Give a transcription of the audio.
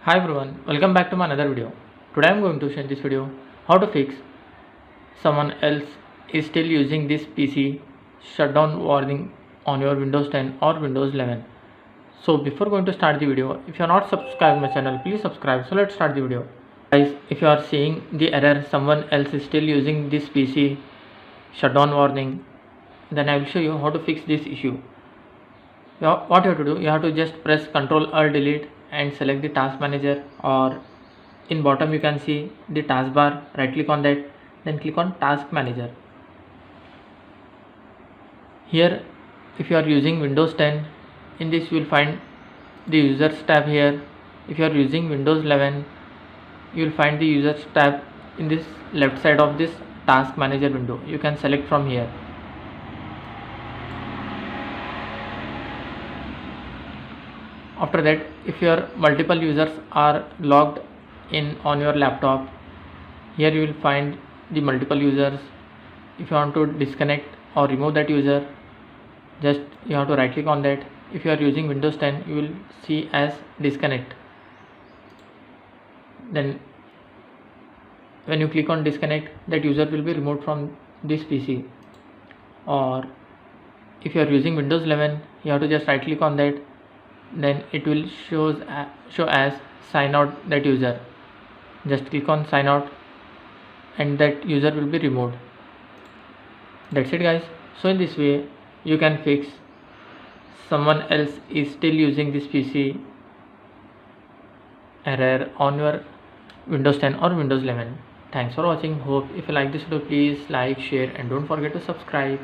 Hi everyone, welcome back to my another video. Today I am going to show in this video how to fix someone else is still using this PC shutdown warning on your Windows 10 or Windows 11. So before going to start the video, if you are not subscribed my channel, please subscribe. So let's start the video. Guys, if you are seeing the error someone else is still using this PC shutdown warning, then I will show you how to fix this issue. What you have to do, you have to just press Ctrl Alt Delete and select the task manager, or in bottom you can see the taskbar. Right click on that, then click on task manager. Here if you are using Windows 10, in this you will find the users tab here. If you are using Windows 11, you will find the users tab in this left side of this task manager window. You can select from here. After that, if your multiple users are logged in on your laptop, here you will find the multiple users. If you want to disconnect or remove that user, just you have to right click on that. If you are using Windows 10, you will see as disconnect. Then when you click on disconnect, that user will be removed from this PC. Or if you are using Windows 11, you have to just right click on that, then it will show as sign out that user. Just click on sign out and that user will be removed. That's it guys. So in this way you can fix someone else is still using this PC error on your Windows 10 or Windows 11. Thanks for watching. Hope if you like this video, please like, share and don't forget to subscribe.